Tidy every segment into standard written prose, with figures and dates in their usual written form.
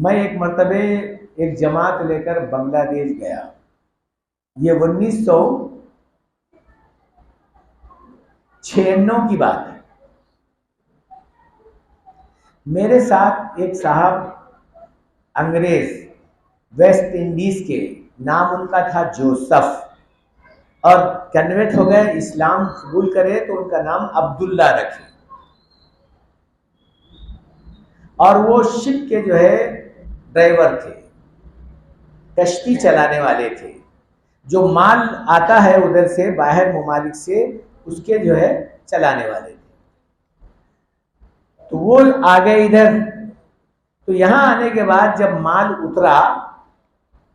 मैं एक मरतबे एक जमात लेकर बांग्लादेश गया। ये 1996 की बात है। मेरे साथ एक साहब अंग्रेज, वेस्ट इंडीज के, नाम उनका था जोसफ, और कन्वर्ट हो गए, इस्लाम कबूल करे तो उनका नाम अब्दुल्ला रखे। और वो शिप के जो है ड्राइवर थे, कश्ती चलाने वाले थे। जो माल आता है उधर से, बाहर ममालिक से, उसके जो है चलाने वाले थे। तो वो आ गए इधर। तो यहाँ आने के बाद जब माल उतरा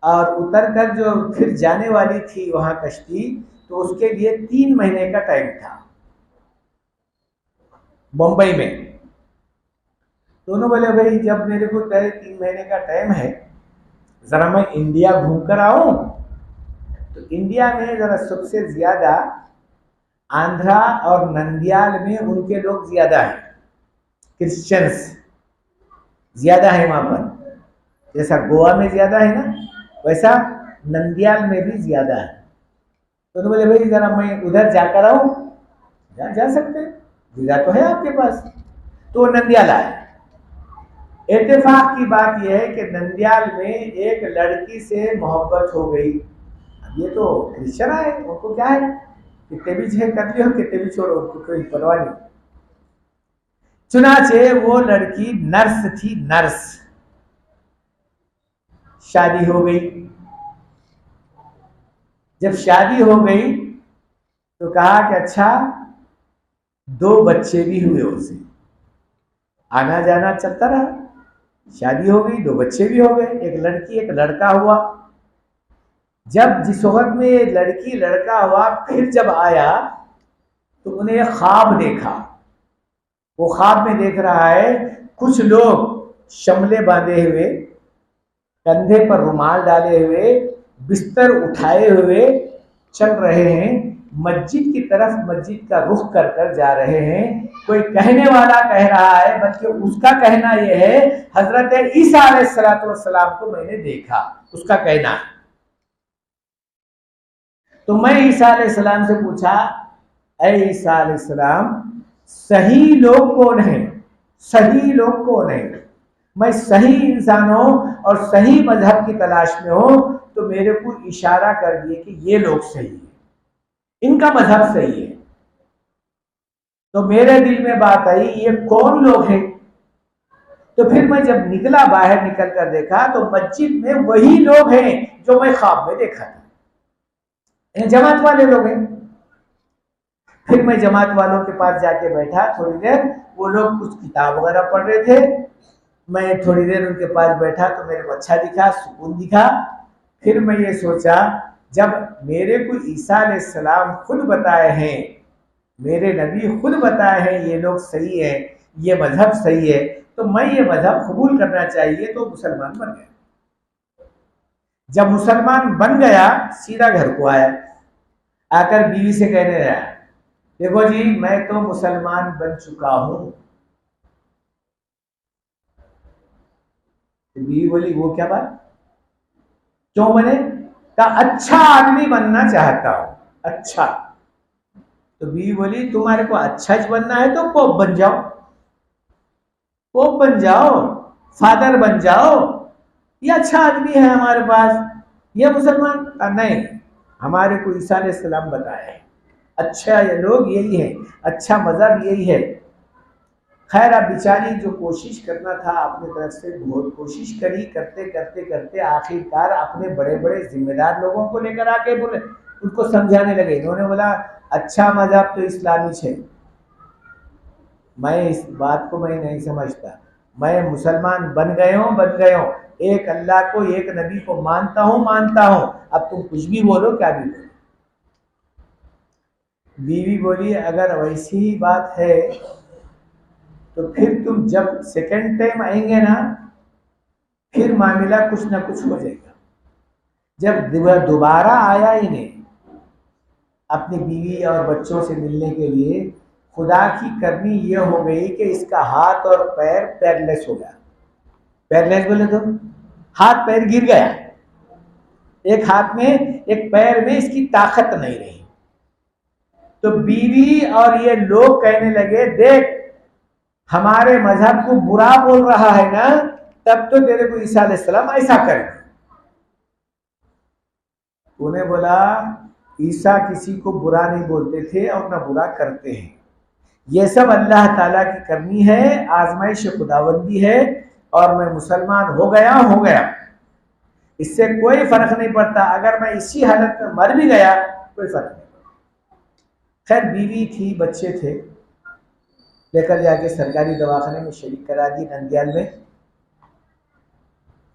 और उतर कर जो फिर जाने वाली थी वहां कश्ती, तो उसके लिए 3 महीने का टाइम था मुंबई में। दोनों बोले भाई जब मेरे को 3 महीने का टाइम है, जरा मैं इंडिया घूम कर आऊं। तो इंडिया में जरा सबसे ज्यादा आंध्रा और नंदियाल में उनके लोग ज्यादा हैं, क्रिश्चियंस ज्यादा है वहां पर। जैसा गोवा में ज्यादा है ना, वैसा नंदियाल में भी ज्यादा है। तो बोले भाई जरा मैं उधर जाकर आऊं। जा सकते हैं, वीजा तो है आपके पास। तो नंदियाल आए। इत्तेफाक की बात यह है कि नंदियाल में एक लड़की से मोहब्बत हो गई। अब ये तो क्रिश्चियन है, उनको क्या है, कितने भी झे कर लियो, कितने भी छोड़ो, उनको कोई परवाह नहीं। चुनाचे वो लड़की नर्स थी, नर्स। शादी हो गई। जब शादी हो गई तो कहा कि अच्छा, 2 बच्चे भी हुए उसे, आना जाना चलता रहा। शादी हो गई, 2 बच्चे भी हो गए, एक लड़की एक लड़का हुआ। जब जिस वक्त में लड़की लड़का हुआ, फिर जब आया तो उन्हें ख्वाब देखा। वो ख्वाब में देख रहा है कुछ लोग शमले बांधे हुए, कंधे पर रुमाल डाले हुए, बिस्तर उठाए हुए चल रहे हैं, मस्जिद की तरफ, मस्जिद का रुख कर कर जा रहे हैं। कोई कहने वाला कह रहा है, बल्कि उसका कहना यह है हजरत ईसा अलैहिस्सलाम को मैंने देखा, उसका कहना है। तो मैं ईसा अलैहिस्सलाम से पूछा, ऐ ईसा अलैहिस्सलाम, सही लोग कौन है? सही लोग कौन है? मैं सही इंसानों और सही मजहब की तलाश में हूं, तो मेरे को इशारा कर दिए कि ये लोग सही है, इनका मजहब सही है। तो मेरे दिल में बात आई, ये कौन लोग हैं? तो फिर मैं जब निकला, बाहर निकल कर देखा तो मस्जिद में वही लोग हैं जो मैं ख्वाब में देखा था, जमात वाले लोग हैं। फिर मैं जमात वालों के पास जाके बैठा थोड़ी देर। वो लोग कुछ किताब वगैरह पढ़ रहे थे। मैं थोड़ी देर उनके पास बैठा तो मेरे को अच्छा दिखा, सुकून दिखा। फिर मैं ये सोचा, जब मेरे को ईसा अलैहिस्सलाम खुद बताए हैं, मेरे नबी खुद बताए हैं ये लोग सही है, ये मजहब सही है, तो मैं ये मजहब कबूल करना चाहिए। तो मुसलमान बन गया। जब मुसलमान बन गया, सीधा घर को आया, आकर बीवी से कहने लगा, देखो जी मैं तो मुसलमान बन चुका हूं। तो बीवी बोली, वो क्या बात, क्यों बने? कहा अच्छा आदमी बनना चाहता हूं। अच्छा। तो बीवी बोली, तुम्हारे को अच्छा बनना है तो पोप बन जाओ, पोप बन जाओ, फादर बन जाओ, ये अच्छा आदमी है हमारे पास, ये मुसलमान। नहीं, हमारे को ईसा अलैहिस्सलाम बताया है, अच्छा ये लोग यही है, अच्छा मजहब यही है। खैर अब बेचारी जो कोशिश करना था अपनी तरफ से बहुत कोशिश करी, करते करते करते आखिरकार अपने बड़े बड़े जिम्मेदार लोगों को लेकर आके बोले, उनको समझाने लगे। इन्होंने बोला अच्छा मजहब तो इस्लामी है। मैं इस बात को मैं नहीं समझता, मैं मुसलमान बन गए हूँ, एक अल्लाह को, एक नबी को मानता हूँ। अब तुम कुछ भी बोलो, क्या भी बोलो। बीवी बोली, अगर वैसी ही बात है तो फिर तुम जब सेकंड टाइम आएंगे ना, फिर मामला कुछ ना कुछ हो जाएगा। जब दोबारा आया ही नहीं अपनी बीवी और बच्चों से मिलने के लिए, खुदा की करनी यह हो गई कि इसका हाथ और पैर पैरलेस हो गया। पैरलेस बोले तो हाथ पैर गिर गया, एक हाथ में एक पैर में इसकी ताकत नहीं रही। तो बीवी और ये लोग कहने लगे, देख हमारे मजहब को बुरा बोल रहा है ना, तब तो तेरे को ईसा अलैहिस्सलाम ऐसा करे। उन्हें बोला ईसा किसी को बुरा नहीं बोलते थे और ना बुरा करते हैं, ये सब अल्लाह ताला की करनी है, आजमाइश खुदाबंदी है, और मैं मुसलमान हो गया, इससे कोई फर्क नहीं पड़ता। अगर मैं इसी हालत में मर भी गया कोई फर्क नहीं पड़ता। खैर बीवी थी, बच्चे थे, लेकर जाके सरकारी दवाखाने में शरीक करा दी नंदियाल में।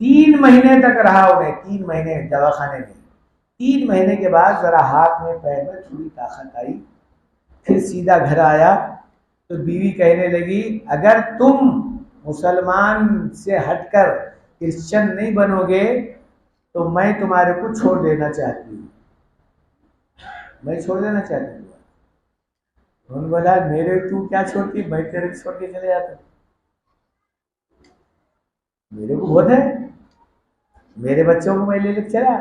3 महीने तक रहा उन्हें, 3 महीने दवाखाने में। 3 महीने के बाद जरा हाथ में पैर में थोड़ी ताकत आई, फिर सीधा घर आया। तो बीवी कहने लगी, अगर तुम मुसलमान से हटकर क्रिश्चियन नहीं बनोगे तो मैं तुम्हारे को छोड़ देना चाहती हूँ, मैं छोड़ देना चाहती हूँ। उन्होंने बोला मेरे तू क्या छोड़ती, मैं तेरे को छोड़ के चले जाता, मेरे को बहुत है, मेरे बच्चों को मैं ले लेकर चला।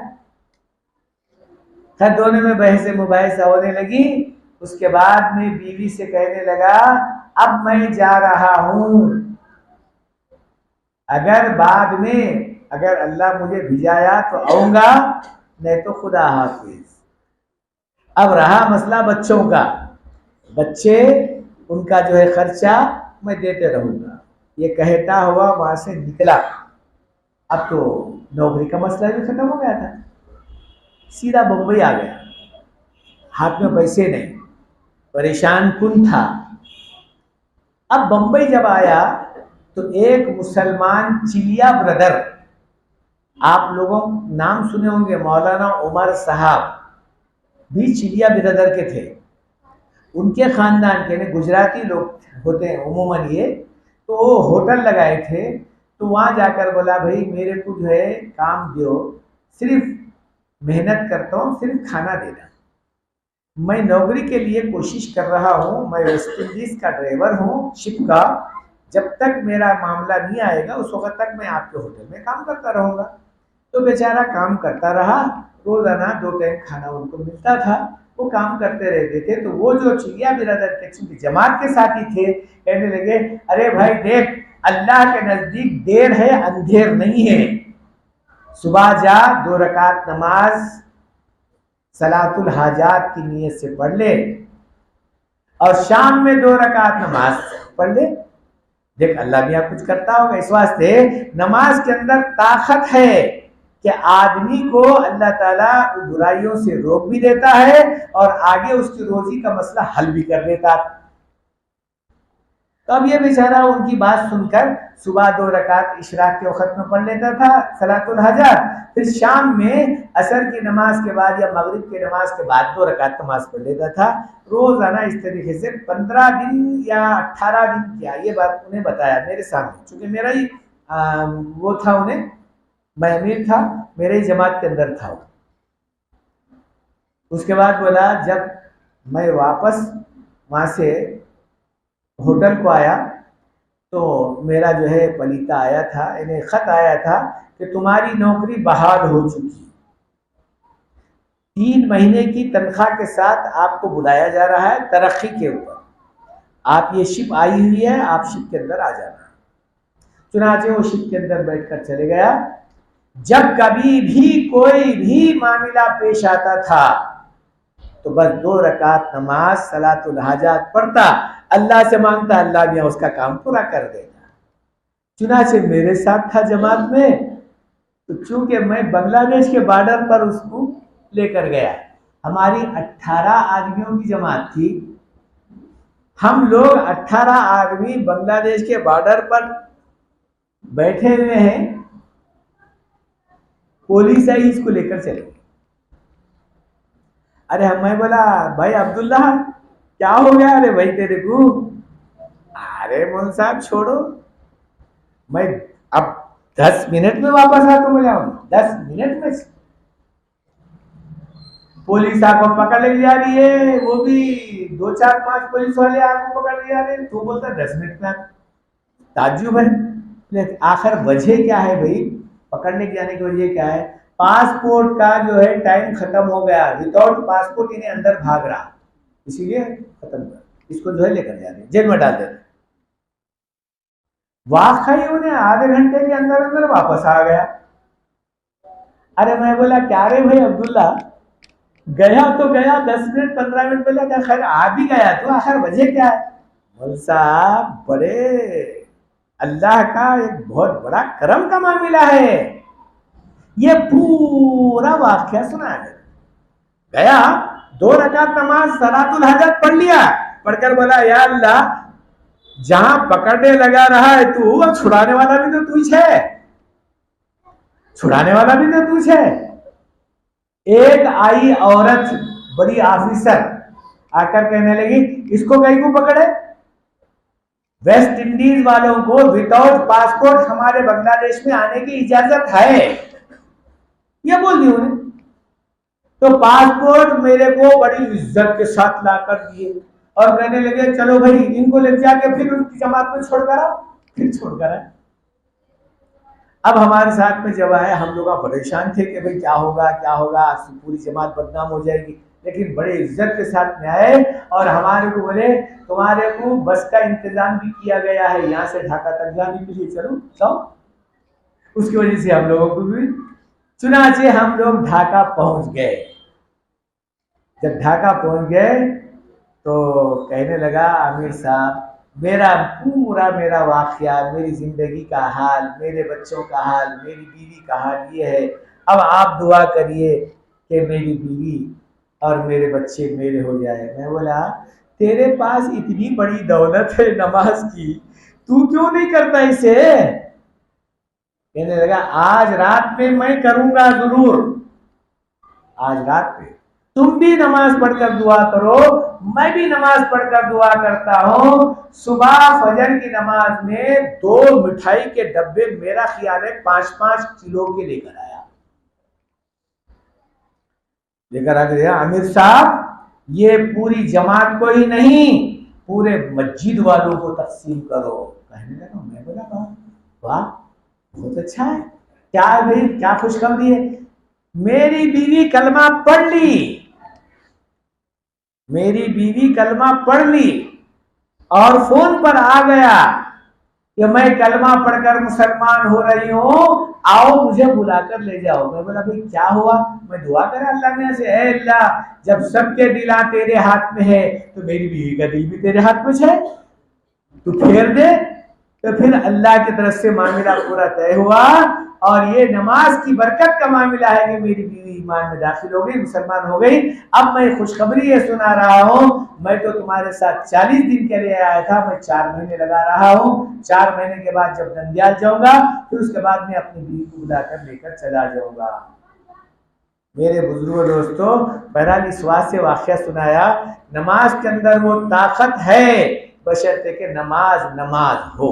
खैर दोनों में बहस मुबाहिसा होने लगी। उसके बाद में बीवी से कहने लगा, अब मैं जा रहा हूं, अगर बाद में अगर अल्लाह मुझे भिजाया तो आऊंगा, नहीं तो खुदा हाफिज। अब रहा मसला बच्चों का, बच्चे उनका जो है खर्चा मैं देते रहूंगा। ये कहता हुआ वहां से निकला। अब तो नौकरी का मसला भी खत्म हो गया था, सीधा बम्बई आ गया। हाथ में पैसे नहीं, परेशान कुन था। अब बम्बई जब आया तो एक मुसलमान चिलिया ब्रदर, आप लोगों नाम सुने होंगे, मौलाना उमर साहब भी चिलिया ब्रदर के थे। उनके खानदान के गुजराती लोग होते हैं उमूमन ये, तो वो होटल लगाए थे। तो वहाँ जाकर बोला भाई मेरे को जो है काम दो, सिर्फ मेहनत करता हूँ, सिर्फ खाना देना। मैं नौकरी के लिए कोशिश कर रहा हूँ, मैं वेस्ट इंडीज का ड्राइवर हूँ शिप का, जब तक मेरा मामला नहीं आएगा उस वक्त तक मैं आपके होटल में काम करता रहूँगा। तो बेचारा काम करता रहा, रोजाना 2 टाइम खाना उनको मिलता था, वो काम करते रहते थे। तो वो जो चिड़िया बिरादर की जमात के साथी थे कहने लगे, अरे भाई देख अल्लाह के नजदीक देर है अंधेर नहीं है, सुबह जा 2 रकात नमाज सलातुल हाजात की नीयत से पढ़ ले, और शाम में 2 रकात नमाज पढ़ ले, देख अल्लाह भी आप कुछ करता होगा। इस वास्ते नमाज के अंदर ताकत है कि आदमी को अल्लाह ताला बुराइयों से रोक भी देता है और आगे उसकी रोजी का मसला हल भी कर देता। तो अब ये बेचारा उनकी बात सुनकर सुबह 2 रकात इशराक के वक्त में पढ़ लेता था सलातुल हाजात, फिर शाम में असर की नमाज के बाद या मगरिब की नमाज के बाद 2 रकात नमाज पढ़ लेता था रोजाना। इस तरीके से 15 दिन या 18 दिन किया। ये बात उन्हें बताया मेरे सामने, चूंकि मेरा ही वो था, उन्हें मैं अमीर था, मेरे ही जमात के अंदर था। उसके बाद बोला जब मैं वापस वहाँ से होटल को आया तो मेरा जो है पलीता आया था, इन्हें खत आया था कि तुम्हारी नौकरी बहाल हो चुकी, 3 महीने की तनख्वाह के साथ आपको बुलाया जा रहा है तरक्की के ऊपर, आप ये शिप आई हुई है, आप शिप के अंदर आ जाना। चुनाचे वो शिप के अंदर बैठकर चले गया। जब कभी भी कोई भी मामला पेश आता था तो बस 2 रकात नमाज सलातुल हाजात पढ़ता, अल्लाह से मांगता, अल्लाह भी उसका काम पूरा कर देगा। चुनाचे मेरे साथ था जमात में, तो चूंकि मैं बांग्लादेश के बॉर्डर पर उसको लेकर गया, हमारी 18 आदमियों की जमात थी, हम लोग 18 आदमी बांग्लादेश के बॉर्डर पर बैठे हुए हैं, पुलिस आई इसको लेकर चले। अरे मैं बोला भाई अब्दुल्ला क्या हो गया, अरे भाई तेरे को, अरे मौलवी साहब छोड़ो, मैं अब 10 मिनट में वापस आता हूँ, बोला 10 मिनट में। पुलिस आपको पकड़ ले जा रही है, वो भी 2 4 5 पुलिस वाले आपको पकड़ ले जा रहे हैं, तो बोलता 10 मिनट में। ताज्जुब है, लेकिन आखिर वजह क्या है भाई, पकड़ने के जाने की वजह क्या है? पासपोर्ट का जो है टाइम खत्म हो गया, विदाउट पासपोर्ट इन्हें अंदर भाग रहा, इसीलिए खत्म कर, इसको जो है लेकर जा रहे, जेल में डाल देते। वाकई उन्हें आधे घंटे के अंदर अंदर वापस आ गया। अरे मैं बोला क्या रे भाई अब्दुल्ला, गया तो गया 10 मिनट 15 मिनट पहले, क्या खैर आ भी गया तो आखिर वजह क्या है? बोल साहब बड़े अल्लाह का एक बहुत बड़ा करम का मामला है। ये पूरा वाक्य सुना गया, 2 रकात नमाज सलातुल हाजत पढ़ लिया, पढ़कर बोला या अल्लाह जहां पकड़ने लगा रहा है तू, अब छुड़ाने वाला भी तो तू है, छुड़ाने वाला भी तो तू है। एक आई औरत बड़ी ऑफिसर आकर कहने लगी इसको कहीं को पकड़े, वेस्ट इंडीज वालों को विदाउट पासपोर्ट हमारे बांग्लादेश में आने की इजाजत है, ये बोल दी उन्हें। तो पासपोर्ट मेरे को बड़ी इज्जत के साथ लाकर दिए और कहने लगे चलो भाई इनको ले जाके फिर उनकी जमात में छोड़कर आओ, फिर छोड़कर आए। अब हमारे साथ में जब आए हम लोग परेशान थे कि भाई क्या होगा क्या होगा, पूरी जमात बदनाम हो जाएगी, लेकिन बड़े इज्जत के साथ में आए और हमारे को बोले तुम्हारे को बस का इंतजाम भी किया गया है यहाँ से ढाका तक जाने के लिए, चलो जाओ। उसकी वजह से हम लोगों को भी चुनाचे हम लोग ढाका पहुंच गए। जब ढाका पहुंच गए तो कहने लगा आमिर साहब मेरा मेरा वाकया, मेरी जिंदगी का हाल, मेरे बच्चों का हाल, मेरी बीवी का हाल ये है, अब आप दुआ करिए कि मेरी बीवी और मेरे बच्चे मेरे हो जाए। मैं बोला तेरे पास इतनी बड़ी दौलत है नमाज की, तू क्यों नहीं करता इसे? कहने लगा आज रात में मैं करूंगा जरूर, आज रात में तुम भी नमाज पढ़कर दुआ करो, मैं भी नमाज पढ़कर दुआ करता हूं। सुबह फजर की नमाज में 2 मिठाई के डब्बे मेरा ख्याल है 5-5 किलो के लेकर आया, लेकर आ गया। आमिर साहब ये पूरी जमात को ही नहीं पूरे मस्जिद वालों को तकसीम करो। कहने लगा, मैं बोला वाह बहुत अच्छा है, क्या है भाई क्या खुशखबरी है? मेरी बीवी कलमा पढ़ ली, मेरी बीवी कलमा पढ़ ली और फोन पर आ गया कि मैं कलमा पढ़कर मुसलमान हो रही हूं, आओ मुझे बुलाकर ले जाओ। मैं बोला भाई क्या हुआ? मैं दुआ करा अल्लाह में से, है अल्लाह जब सबके दिला तेरे हाथ में है तो मेरी बीवी का दिल भी तेरे हाथ में है, तू फेर दे। तो फिर अल्लाह की तरफ से मामला पूरा तय हुआ और ये नमाज की बरकत का मामला है कि मेरी बीवी ईमान में दाखिल हो गई, मुसलमान हो गई। अब मैं खुशखबरी ये सुना रहा हूँ, मैं तो तुम्हारे साथ 40 दिन के लिए आया था, मैं 4 महीने लगा रहा हूँ। 4 महीने के बाद जब नंदियाल जाऊंगा फिर उसके बाद मैं अपनी बीवी को बुलाकर लेकर चला जाऊंगा। मेरे बुजुर्गों दोस्तों, बहरहाल इस वास्ते वाक़या सुनाया, नमाज के अंदर वो ताकत है बशर्ते कि नमाज हो।